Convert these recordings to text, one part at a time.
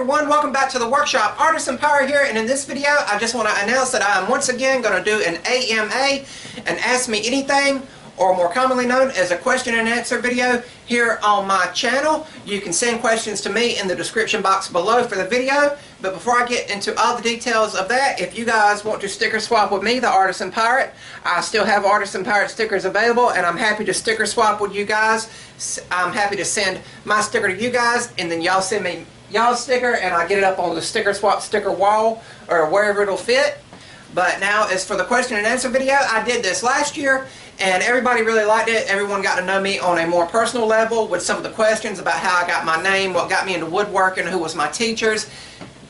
everyone, welcome back to the workshop. Artisan Pirate here, and in this video I just want to announce that I am once again going to do an A.M.A, an Ask Me Anything, or more commonly known as a question and answer video here on my channel. You can send questions to me in the description box below for the video, but before I get into all the details of that, if you guys want to sticker swap with me, the Artisan Pirate, I still have Artisan Pirate stickers available, and I'm happy to sticker swap with you guys. I'm happy to send my sticker to you guys, and then y'all send me y'all's sticker, and I get it up on the sticker swap sticker wall or wherever it'll fit. But now, as for the question and answer video, I did this last year and everybody really liked it. Everyone got to know me on a more personal level with some of the questions about how I got my name, what got me into woodworking, who was my teachers.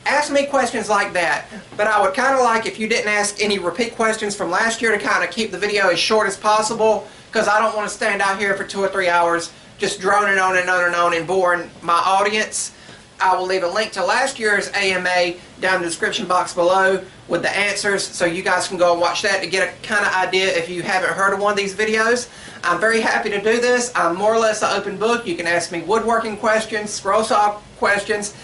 Ask me questions like that, but I would kind of like if you didn't ask any repeat questions from last year to kind of keep the video as short as possible, because I don't want to stand out here for 2 or 3 hours just droning on and on and on and boring my audience. I will leave a link to last year's A.M.A down in the description box below with the answers, so you guys can go and watch that to get a kind of idea if you haven't heard of one of these videos. I'm very happy to do this. I'm more or less an open book. You can ask me woodworking questions, scroll saw questions,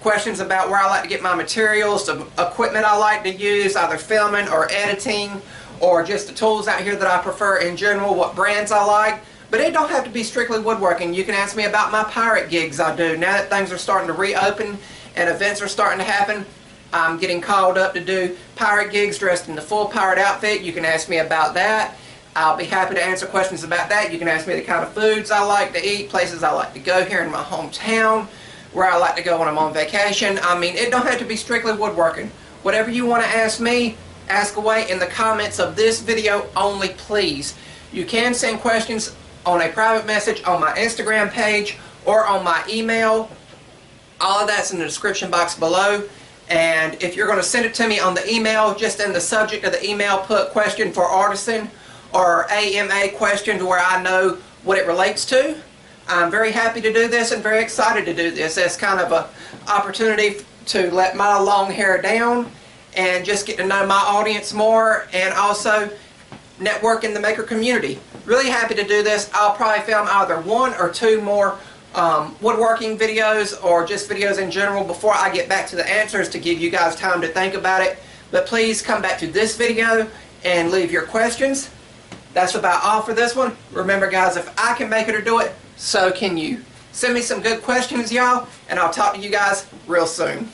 questions about where I like to get my materials, the equipment I like to use, either filming or editing, or just the tools out here that I prefer in general, what brands I like. But it don't have to be strictly woodworking. You can ask me about my pirate gigs I do. Now that things are starting to reopen and events are starting to happen, I'm getting called up to do pirate gigs dressed in the full pirate outfit. You can ask me about that. I'll be happy to answer questions about that. You can ask me the kind of foods I like to eat, places I like to go here in my hometown, where I like to go when I'm on vacation. I mean, it don't have to be strictly woodworking. Whatever you want to ask me, ask away in the comments of this video only, please. You can send questions on a private message on my Instagram page or on my email. All of that's in the description box below. And if you're going to send it to me on the email, just in the subject of the email put question for Artisan or A.M.A question to where I know what it relates to. I'm very happy to do this and very excited to do this. It's kind of an opportunity to let my long hair down and just get to know my audience more, and also network in the maker community. Really happy to do this. I'll probably film either 1 or 2 more woodworking videos, or just videos in general, before I get back to the answers, to give you guys time to think about it. But please come back to this video and leave your questions. That's about all for this one. Remember guys, if I can make it or do it, so can you. Send me some good questions, y'all, and I'll talk to you guys real soon.